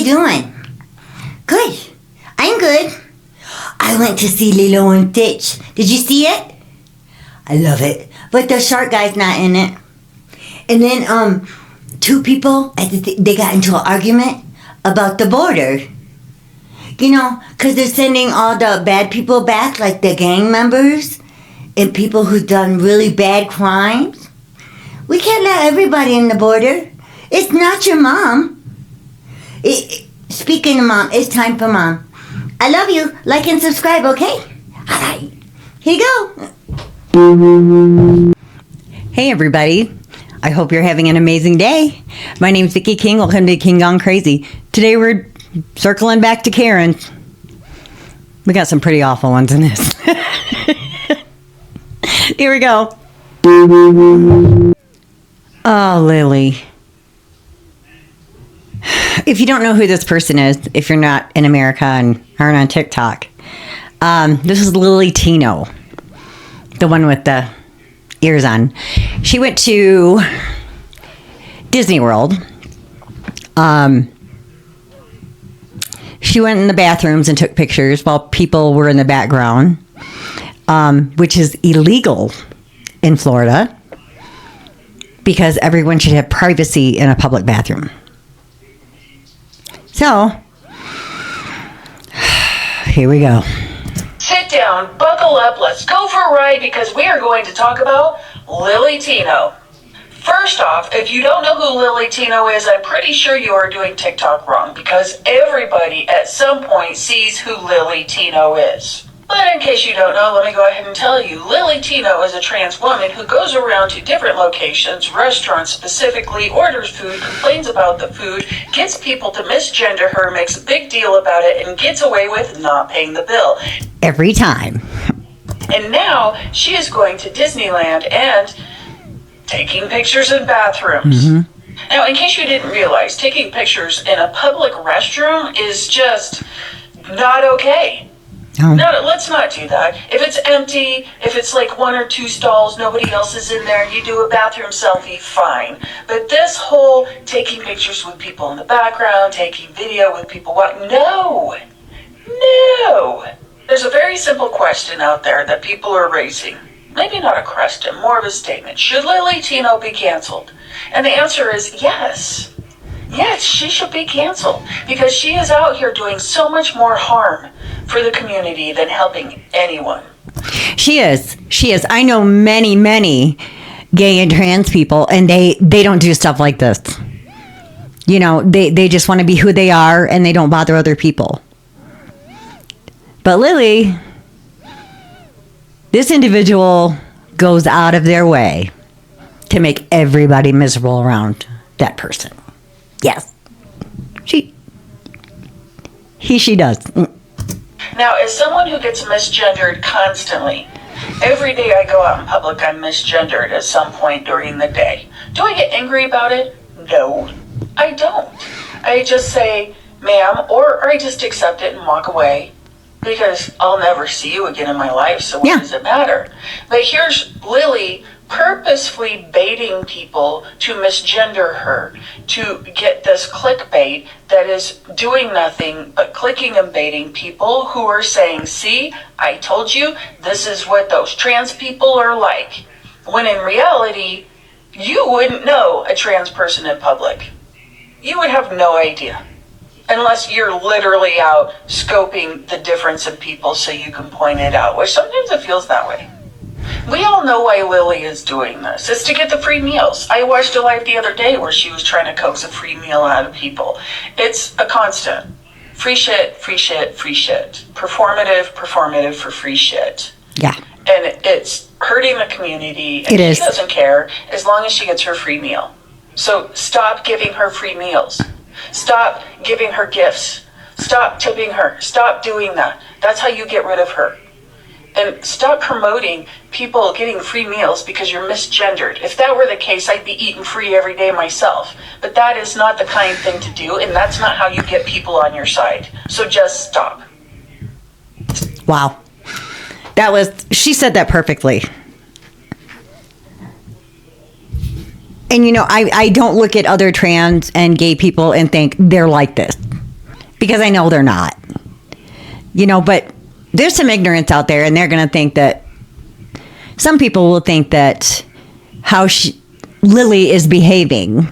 you doing? Good. I'm good. I went to see Lilo and Stitch. Did you see it? I love it. But the shark guy's not in it. And then, two people, they got into an argument about the border. You know, because they're sending all the bad people back, like the gang members and people who've done really bad crimes. We can't let everybody in the border. It's not your mom. Speaking of mom, it's time for mom. I love you. Like and subscribe, okay? All right. Here you go. Hey, everybody. I hope you're having an amazing day. My name's Vicki King. Welcome to King Gone Crazy. Today we're circling back to Karen. We got some pretty awful ones in this. Here we go. Oh, Lily. If you don't know who this person is, if you're not in America and aren't on TikTok, this is Lily Tino, the one with the ears on. She went to Disney World. She went in the bathrooms and took pictures while people were in the background, which is illegal in Florida because everyone should have privacy in a public bathroom. So, here we go. Sit down, buckle up, let's go for a ride because we are going to talk about Lily Tino. First off, if you don't know who Lily Tino is, I'm pretty sure you are doing TikTok wrong because everybody at some point sees who Lily Tino is. But in case you don't know, let me go ahead and tell you. Lily Tino is a trans woman who goes around to different locations, restaurants specifically, orders food, complains about the food, gets people to misgender her, makes a big deal about it, and gets away with not paying the bill. Every time. And now she is going to Disneyland and taking pictures in bathrooms. Mm-hmm. Now, in case you didn't realize, taking pictures in a public restroom is just not okay. Oh. No, let's not do that. If it's empty, if it's like one or two stalls, nobody else is in there, and you do a bathroom selfie, fine. But this whole taking pictures with people in the background, taking video with people, no. There's a very simple question out there that people are raising. Maybe not a question, more of a statement. Should Lily Tino be canceled? And the answer is yes. Yes, she should be canceled because she is out here doing so much more harm for the community than helping anyone. She is. I know many, many gay and trans people, and they don't do stuff like this. You know, they just want to be who they are, and they don't bother other people. But Lily, this individual goes out of their way to make everybody miserable around that person. Yes. She does. Now, as someone who gets misgendered constantly, every day I go out in public, I'm misgendered at some point during the day. Do I get angry about it? No, I don't. I just say, ma'am, or I just accept it and walk away because I'll never see you again in my life, so what does it matter? But here's Lily purposefully baiting people to misgender her, to get this clickbait that is doing nothing but clicking and baiting people who are saying, see, I told you, this is what those trans people are like. When in reality, you wouldn't know a trans person in public. You would have no idea. Unless you're literally out scoping the difference in people so you can point it out, which sometimes it feels that way. We all know why Lily is doing this. It's to get the free meals. I watched a live the other day where she was trying to coax a free meal out of people. It's a constant. Free shit, free shit, free shit. Performative for free shit. Yeah. And it's hurting the community. And it is. She doesn't care as long as she gets her free meal. So stop giving her free meals. Stop giving her gifts. Stop tipping her. Stop doing that. That's how you get rid of her. And stop promoting people getting free meals because you're misgendered. If that were the case, I'd be eating free every day myself. But that is not the kind thing to do, and that's not how you get people on your side. So just stop. Wow. She said that perfectly. And you know, I don't look at other trans and gay people and think they're like this. because I know they're not. But there's some ignorance out there, and they're going to think that some people will think that how Lily is behaving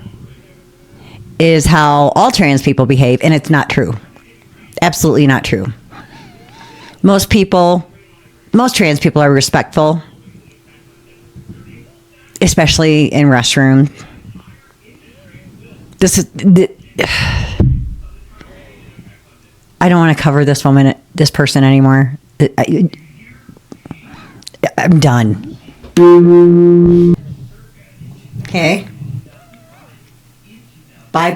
is how all trans people behave, and it's not true. Absolutely not true. Most trans people are respectful, especially in restrooms. I don't want to cover this person anymore. I'm done. Okay. Bye.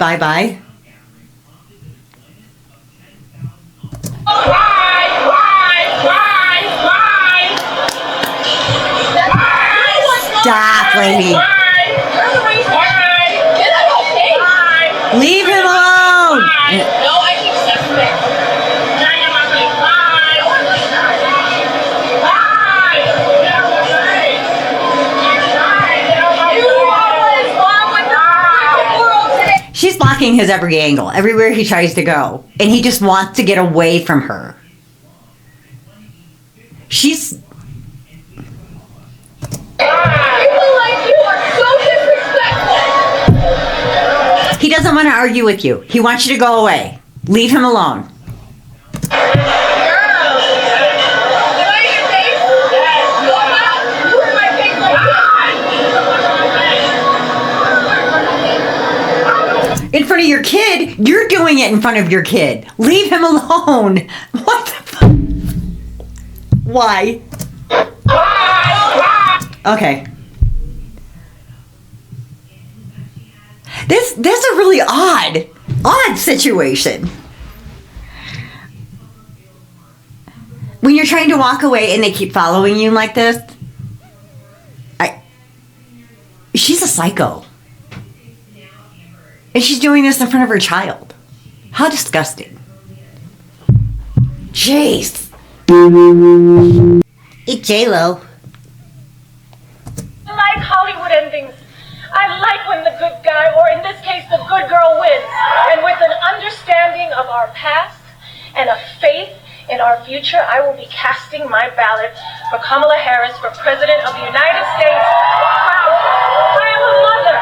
Stop, lady. Leave him alone. No, I keep stepping She's blocking his every angle, everywhere he tries to go. And he just wants to get away from her. She's... He doesn't want to argue with you. He wants you to go away. Leave him alone. In front of your kid? You're doing it in front of your kid. Leave him alone. What the fuck? Why? Okay. This is a really odd situation. When you're trying to walk away and they keep following you like this, she's a psycho. And she's doing this in front of her child. How disgusting. Jeez. It's J-Lo. I like Hollywood endings. I like when the good guy, or in this case, the good girl wins. And with an understanding of our past and a faith in our future, I will be casting my ballot for Kamala Harris for President of the United States. Proudly. I am a mother.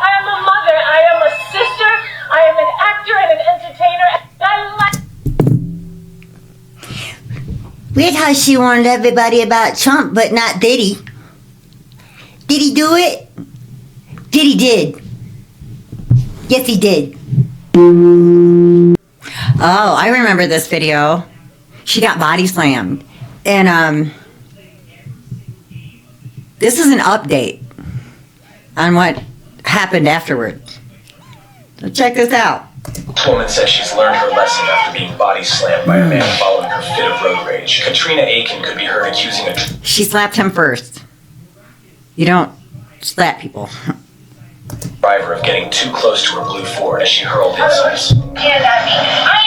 I am a mother. I am a sister. I am an actor and an entertainer. And I like... Weird how she warned everybody about Trump, but not Diddy. Did he do it? Diddy did. Yes, he did. Oh, I remember this video. She got body slammed. And this is an update on what happened afterwards. So check this out. This woman says she's learned her lesson after being body slammed by a man following her fit of road rage. Katrina Aiken could be heard accusing a She slapped him first. You don't slap people. driver of getting too close to her blue Ford as she hurled insults. I ain't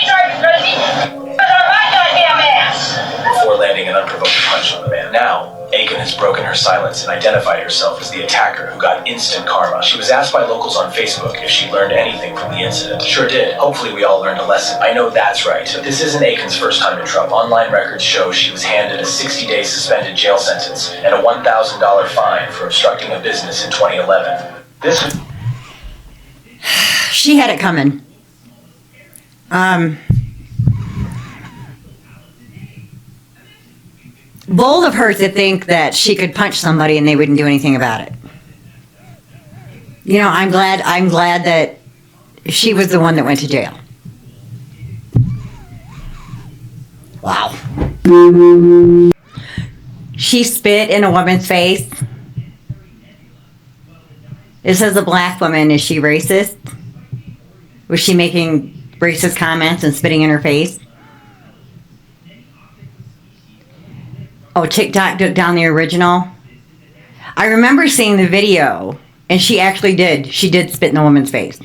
driving crazy. But my goddamn ass. Before landing an unprovoked punch on the man. Now, Aiken has broken her silence and identified herself as the attacker who got instant karma. She was asked by locals on Facebook if she learned anything from the incident. Sure did. Hopefully we all learned a lesson. I know that's right, but this isn't Aiken's first time in trouble. Online records show she was handed a 60-day suspended jail sentence and a $1,000 fine for obstructing a business in 2011. She had it coming. Bold of her to think that she could punch somebody and they wouldn't do anything about it. You know, I'm glad that she was the one that went to jail. Wow. She spit in a woman's face. It says a black woman. Is she racist? Was she making racist comments and spitting in her face? Oh, TikTok took down the original. I remember seeing the video, and she actually did. She did spit in the woman's face.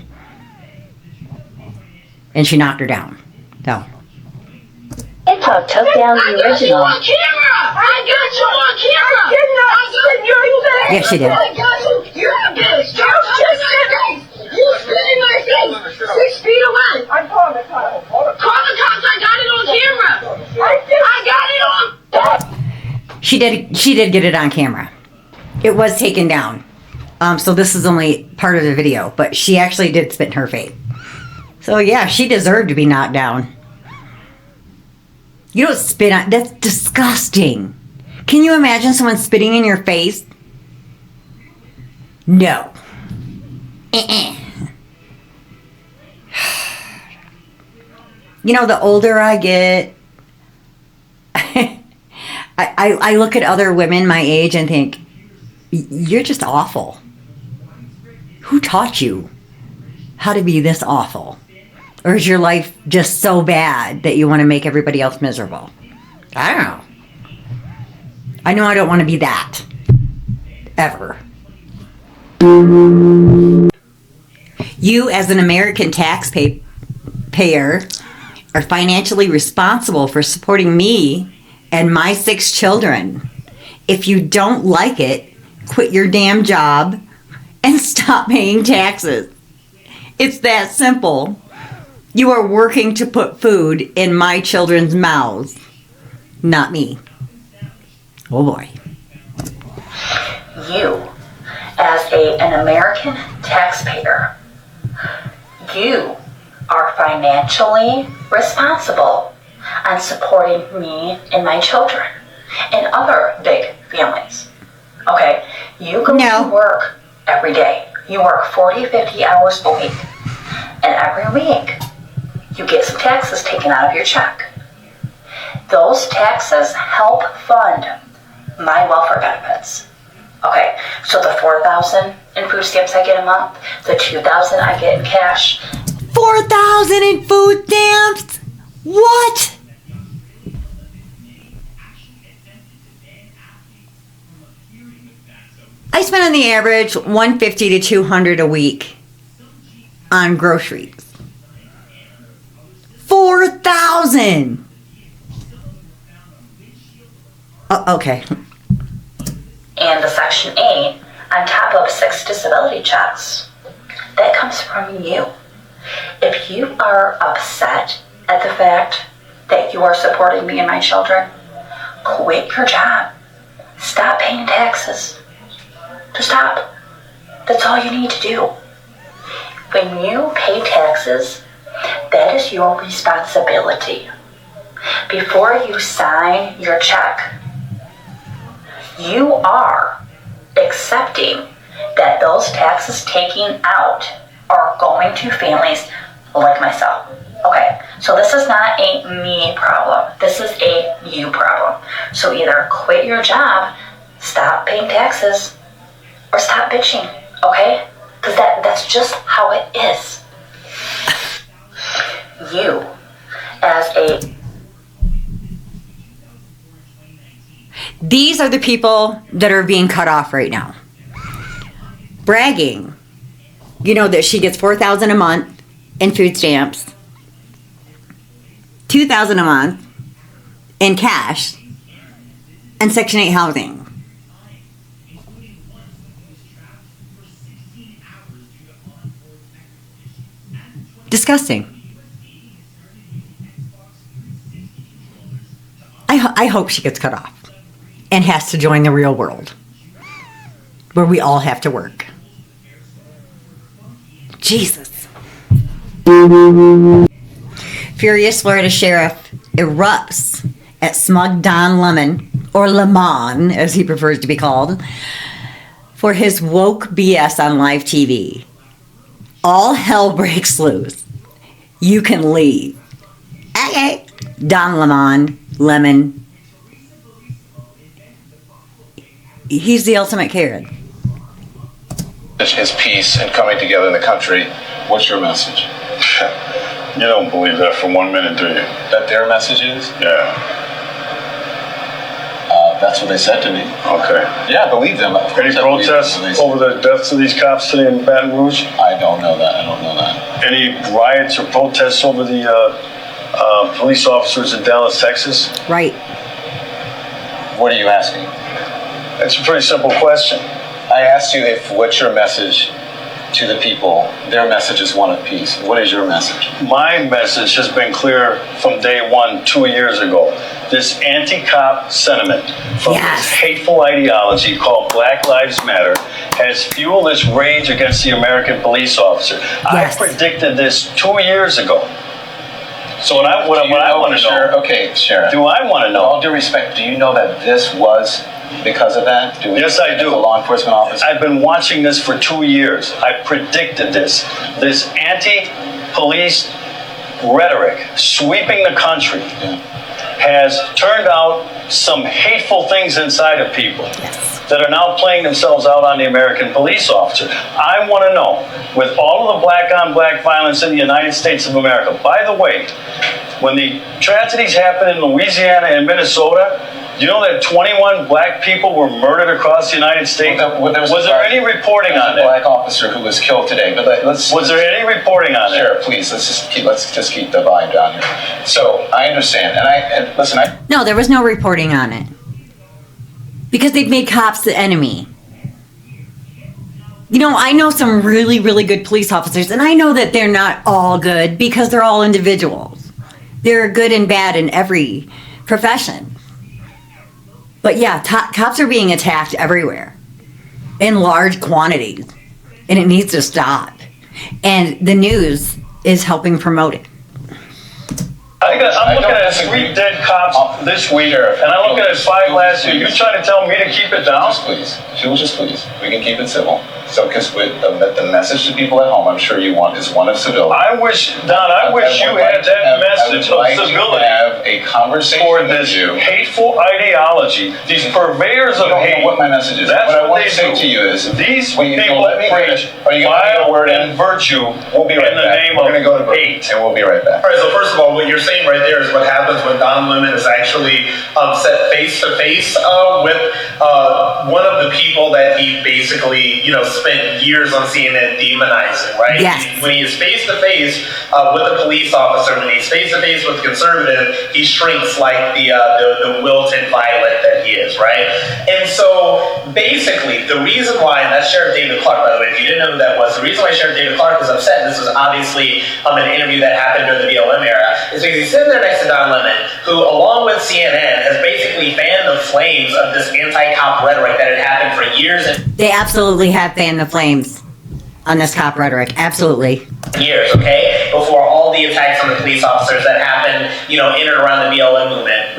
And she knocked her down. So. TikTok took down the original. I got you on camera! I did not spit your face! Yes, she did. I got you! You did! You spit in my face! You spit in my face! 6 feet away! I promise, She did get it on camera. It was taken down. So this is only part of the video, but she actually did spit in her face. So yeah, she deserved to be knocked down. You don't spit on, that's disgusting. Can you imagine someone spitting in your face? No. You know, the older I get, I look at other women my age and think, you're just awful. Who taught you how to be this awful? Or is your life just so bad that you want to make everybody else miserable? I don't know. I know I don't want to be that. Ever. You, as an American taxpayer, are financially responsible for supporting me and my 6 children. If you don't like it, quit your damn job and stop paying taxes. It's that simple. You are working to put food in my children's mouths, not me. Oh boy. You, as an American taxpayer, you are financially responsible on supporting me and my children and other big families. Okay? You go to work every day. You work 40, 50 hours a week. And every week, you get some taxes taken out of your check. Those taxes help fund my welfare benefits. Okay, so the $4,000 in food stamps I get a month, the $2,000 I get in cash. $4,000 in food stamps? What? I spend on the average $150 to $200 a week on groceries. $4,000. Oh, okay. And the Section 8 on top of 6 disability checks. That comes from you. If you are upset at the fact that you are supporting me and my children, quit your job. Stop paying taxes. Just stop. That's all you need to do. When you pay taxes, that is your responsibility. Before you sign your check, you are accepting that those taxes taken out are going to families like myself. Okay, so this is not a me problem. This is a you problem. So either quit your job, stop paying taxes, or stop bitching, okay? Because that's just how it is. You, as a... These are the people that are being cut off right now. Bragging. You know that she gets $4,000 a month in food stamps, $2,000 a month in cash, and Section 8 housing. Disgusting. I hope she gets cut off and has to join the real world where we all have to work. Jesus. Furious Florida sheriff erupts at smug Don Lemon, or Lemon as he prefers to be called, for his woke BS on live TV. All hell breaks loose. You can leave. Okay. Don Lemon. He's the ultimate Karen. His peace and coming together in the country. What's your message? You don't believe that for 1 minute, do you? That their message is? Yeah. That's what they said to me. Okay. Yeah, I believe them. Any protests over the deaths of these cops today in Baton Rouge? I don't know that. Any riots or protests over the police officers in Dallas, Texas? Right. What are you asking? It's a pretty simple question. I asked you what's your message to the people. Their message is one of peace. What is your message? My message has been clear from day one, 2 years ago. this anti-cop sentiment from Yes. this hateful ideology called Black Lives Matter has fueled this rage against the American police officer. Yes. I predicted this 2 years ago. So what I want to know, Okay, Sheriff. do I want to With all know? due respect, do you know that this was because of that? Yes, I do. As a law enforcement officer? I've been watching this for 2 years. I predicted this. This anti-police rhetoric sweeping the country has turned out some hateful things inside of people that are now playing themselves out on the American police officer. I want to know, with all of the black-on-black violence in the United States of America, by the way, when the tragedies happened in Louisiana and Minnesota, you know that 21 black people were murdered across the United States? Was there any reporting on a that? black officer who was killed today. But Was there any reporting on that? Sheriff, please, let's just keep the volume down here. So I understand, and listen, No, there was no reporting on it. Because they've made cops the enemy. You know, I know some really, really good police officers, and I know that they're not all good because they're all individuals. There are good and bad in every profession. But yeah, cops are being attacked everywhere in large quantities, and it needs to stop. And the news is helping promote it. I'm looking at 3 dead cops this week, and I'm looking at 5 last year. You trying to tell me to keep it down? Just please. If you'll just please. We can keep it civil. So, because the message to people at home, I'm sure you want, is one of civility. I wish, Don, I wish you had that message of civility have a conversation for this hateful ideology, these purveyors of hate. What my message is. That's what I what want they to say do. to you is, These will you people let me preach finish? Are you going to get a word and in? virtue We'll be right in the back. name We're going to go to of break, hate. and we'll be right back. All right, so first of all, what you're saying right there is what happens when Don Lemon is actually set face to face with one of the people that he basically, spent years on CNN demonizing, right? Yes. When he is face to face with a police officer, when he's face to face with a conservative, he shrinks like the wilted violet that he is, right? And so basically, the reason why, and that's Sheriff David Clark, by the way, if you didn't know who that was, the reason why Sheriff David Clark was upset, and this was obviously an interview that happened during the BLM era, is because he's sitting there next to Don Lemon, who, along with CNN, has basically fanned the flames of this anti-cop rhetoric that had happened for years and They absolutely have fanned the flames on this cop rhetoric. Absolutely. years, okay? Before all the attacks on the police officers that happened, in and around the BLM movement.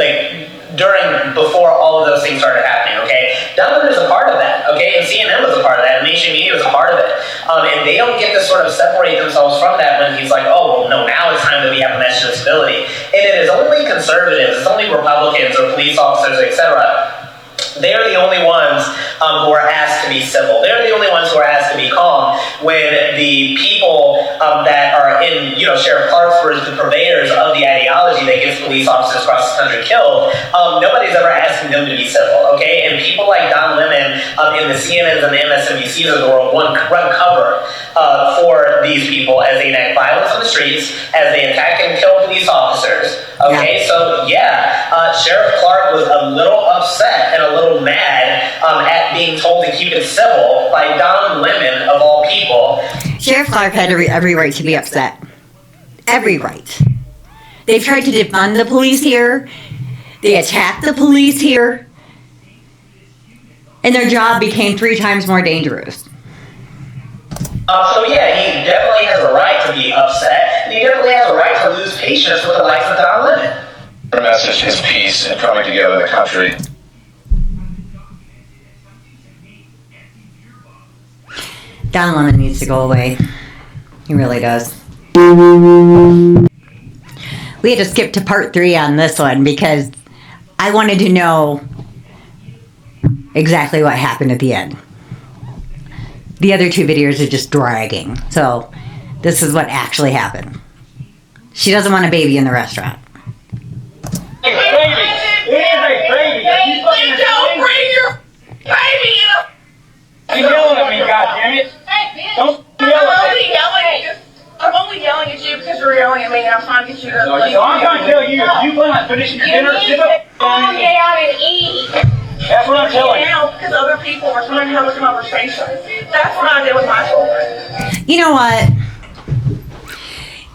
Before all of those things started happening, okay? Don Lemon is a part of that, okay? And CNN was a part of that, and Nation Media was a part of it. And they don't get to sort of separate themselves from that when he's like, oh, well, no, now it's time that we have a message of civility. And it is only conservatives, it's only Republicans or police officers, etc. They're the only ones who are asked to be civil. They're the only ones who are asked to be calm when the people that are in, Sheriff Clark's words, the purveyors of the ideology that gets police officers across the country killed, nobody's ever asking them to be civil, okay? And people like Don Lemon in the CNNs and the MSNBCs of the world run cover for these people as they enact violence on the streets, as they attack and kill police officers, okay? Yeah. So, Sheriff Clark was a little upset and a little mad at being told to keep it civil by Don Lemon, of all people. Sheriff Clark had every right to be upset. Every right. They've tried to defund the police here. They attacked the police here. And their job became 3 times more dangerous. He definitely has a right to be upset, and he definitely has a right to lose patience with the likes of Don Lemon. Our message is peace and coming together in the country. Don Lemon needs to go away. He really does. We had to skip to part 3 on this one because I wanted to know exactly what happened at the end. The other 2 videos are just dragging. So this is what actually happened. She doesn't want a baby in the restaurant. Baby. It is a baby. Are you fucking Don't bring your baby in. You yelling at me, goddammit. Don't yell at me. I'm only yelling at you because you're yelling at me, and I'm trying to get you to. So I'm trying to tell you, if you plan on finishing your dinner, sit the Calm down. down and eat. That's what I'm telling you. Now, because other people are trying to have a conversation. That's what I did with my children. You know what?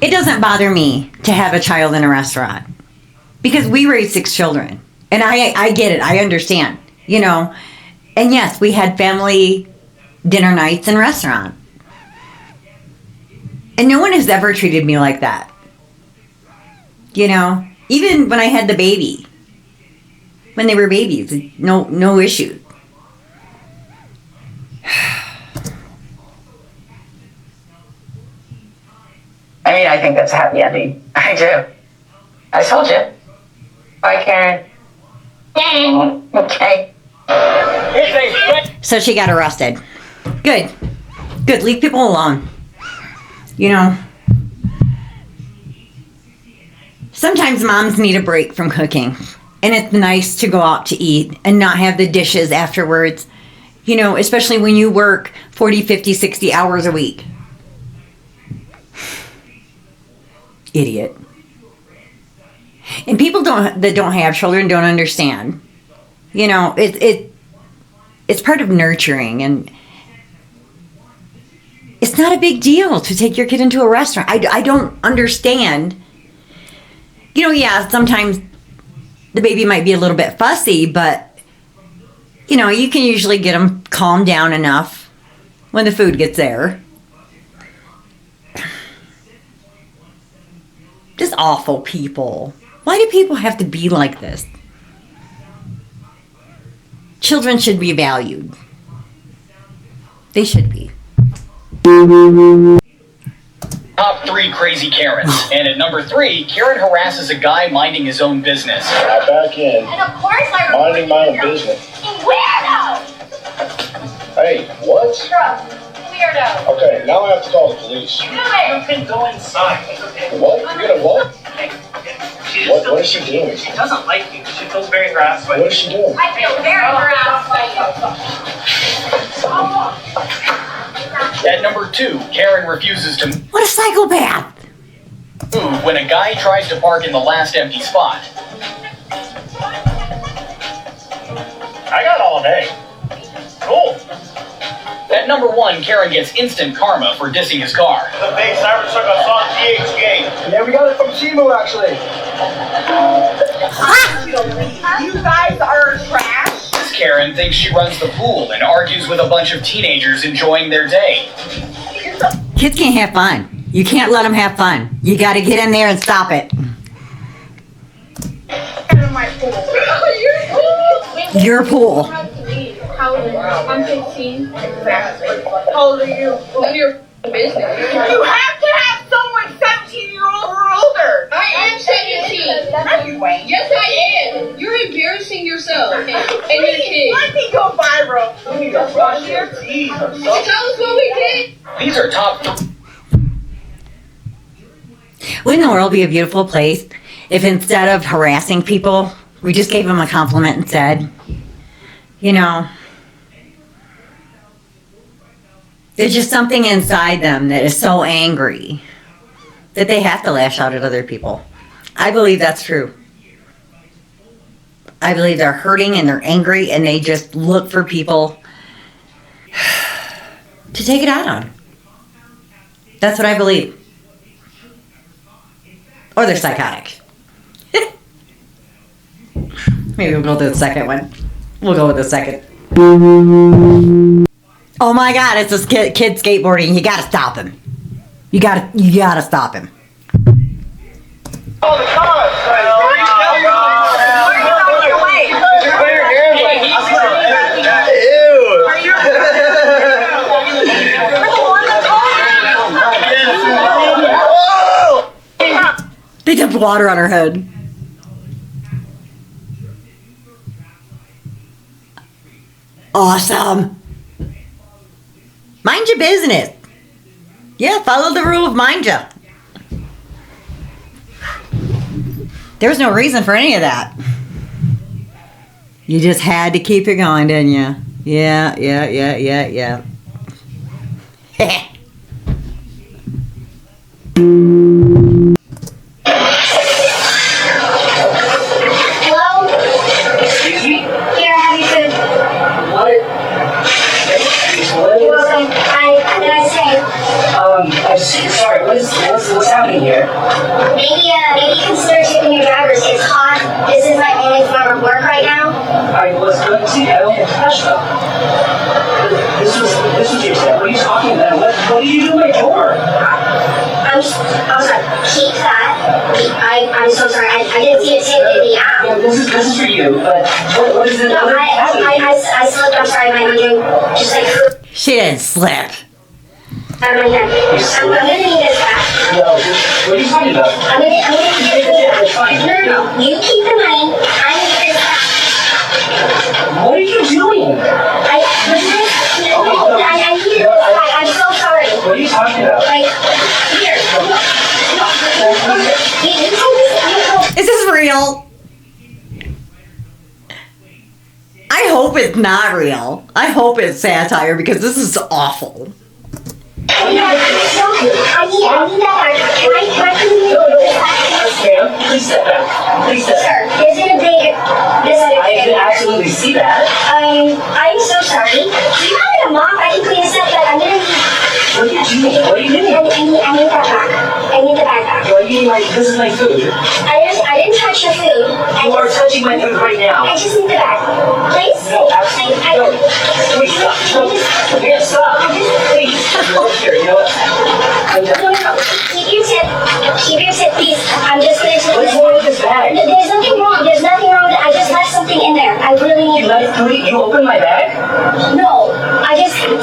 It doesn't bother me to have a child in a restaurant. Because we raised 6 children. And I get it. I understand. You know. And yes, we had family dinner nights and restaurants. And no one has ever treated me like that. You know. Even when I had the baby. When they were babies. No issue. I mean, I think that's a happy ending. I do. I told you. Bye, Karen. Okay. So she got arrested. Good. Good. Leave people alone. You know. Sometimes moms need a break from cooking. And it's nice to go out to eat and not have the dishes afterwards. You know, especially when you work 40, 50, 60 hours a week. Idiot. And people that don't have children don't understand. You know, it's part of nurturing, and it's not a big deal to take your kid into a restaurant. I don't understand. You know, yeah, sometimes the baby might be a little bit fussy, but you know, you can usually get them calmed down enough when the food gets there. Just awful people. Why do people have to be like this? Children should be valued. They should be. Top 3 crazy Karens. And at number 3, Karen harasses a guy minding his own business. I back in, And of course I minding my own business. Weirdo! Hey, what? Weirdo. Okay, now I have to call the police. Do it. You can go inside. It's okay. What? You gonna what? What is she doing? She doesn't like you. She feels very harassed by What is she doing? I feel very harassed by you. At number 2, Karen refuses to What a psychopath! move when a guy tries to park in the last empty spot. I got all day. Cool. At number 1, Karen gets instant karma for dissing his car. The big cybertruck saw THK. Yeah, we got it from Tino, actually. You guys are trash. This Karen thinks she runs the pool and argues with a bunch of teenagers enjoying their day. Kids can't have fun. You can't let them have fun. You got to get in there and stop it. Get in my pool. Your pool. How old are you? I'm 15. How old are you? None of your business. You have to have someone 17-year-old or older. I am 17. Yes, I am. You're embarrassing yourself and your kid. Let me go viral. You need to brush your teeth or something. Tell us what we did. These are top 3. Wouldn't the world be a beautiful place if instead of harassing people, we just gave them a compliment and said, you know, there's just something inside them that is so angry that they have to lash out at other people. I believe that's true. I believe they're hurting and they're angry and they just look for people to take it out on. That's what I believe. Or they're psychotic. Maybe we'll go to the second one. We'll go with the second. Oh my God, it's this kid skateboarding. You gotta stop him. You gotta stop him. Oh, the cars! They dumped water on her head. Awesome. Mind your business. Yeah, follow the rule of mind ya. There was no reason for any of that. You just had to keep it going, didn't you? Yeah. Hello? Here, have you food? You're welcome. Have a nice day. I'm sorry, what's happening here? Maybe consider tipping your drivers. It's hot is my only form of work right now. I was going to see. I don't get touched though. This was your set. What are you talking about? What do you do my door? I'm sorry. Keep that. I'm so sorry. I didn't see it taped in the app. Yeah, this is for you. But what is it? No, I slipped. I'm sorry. My doing just like. She didn't slip. I'm gonna need this back. No, what are you talking about? I'm gonna need this back. No. You keep the money. I need this back. What are you doing? I need it back. I'm so sorry. What are you talking about? Like, here. Is this real? I hope it's not real. I hope it's satire because this is awful. I need that back. Can I Ma'am, please step back. Please step back. Sir, isn't it big? I can absolutely see that. I'm so sorry. Do you have a mop? I can clean this up, but I'm gonna need. What are you doing? What are you doing? I need that back. I need the bag back. Well, this is my food. I didn't touch your food. You are touching my food right now. I just need the bag. Please? No, absolutely. No. Please stop. No. Here, stop. Please. Here, you know what? No. Keep your tip. Keep your tip, please. I'm just going to. What's wrong with this bag? There's nothing wrong. There's nothing wrong with it. I just left something in there. I really need it. You opened my bag? No.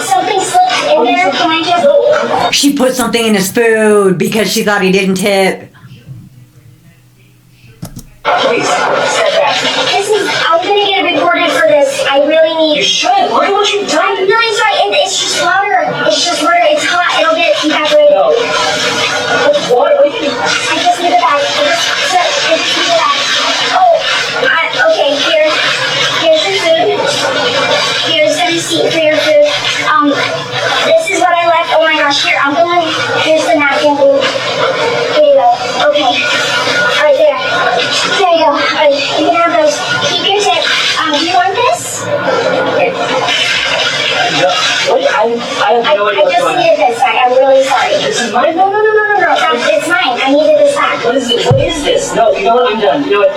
Something slipped in there. Can I just. No. She put something in his food because she thought he didn't tip. Please, step back. I'm gonna get reported for this. I really need. You should. Look at what you've done. I'm really sorry. It's just water. It's just water. It's hot. It'll get evaporated. No. What are you doing? I just need the bag. I just need the bag. Oh, okay. Here's your food. Here's the receipt for your food. This is what I left. Oh my gosh. Here's the napkin. Here you go. Okay. All right, there. There you go. All right, you can have those. Keep your tip. Do you want this? I have no idea I just needed this back. I'm really sorry. This is mine? No. It's mine. I needed this back. What is this? No, you know what? I'm done. You know what?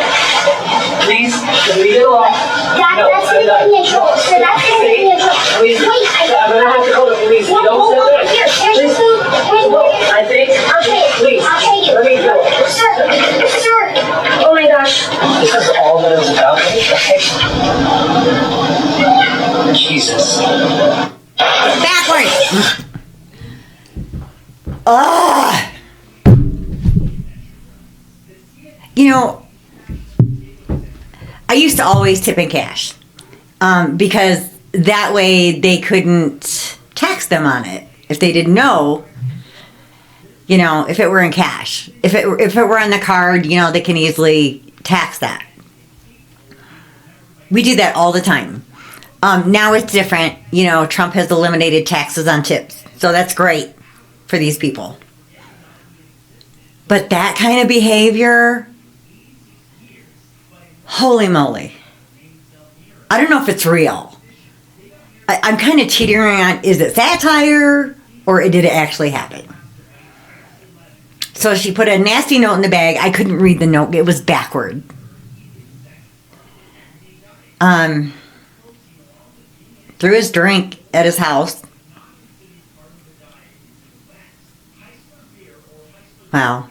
Please, just leave it alone. That's going to get me in trouble. So that's going to get me in trouble. Please. Wait, I'm going to have to call the police. No, Don't step back. here's your food. I think. I'll take it. Please. I'll take it. Let me go. Sir. Oh my gosh. This is all that it was about. Jesus. Backwards. Ugh. You know, I used to always tip in cash because that way they couldn't tax them on it if they didn't know. You know, if it were in cash, if it were on the card, you know, they can easily tax that. We do that all the time. Now it's different. You know, Trump has eliminated taxes on tips, so that's great for these people. But that kind of behavior, holy moly. I don't know if it's real. I'm kind of teetering on, is it satire or did it actually happen? So she put a nasty note in the bag. I couldn't read the note. It was backward. Threw his drink at his house. Wow.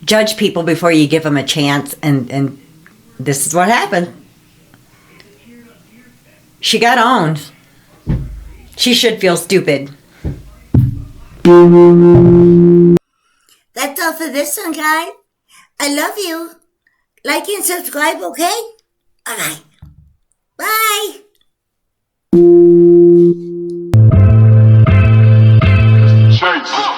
Judge people before you give them a chance, and this is what happened. She got owned. She should feel stupid. That's all for this one, guys. I love you. Like and subscribe, okay? Alright. Bye. Chase.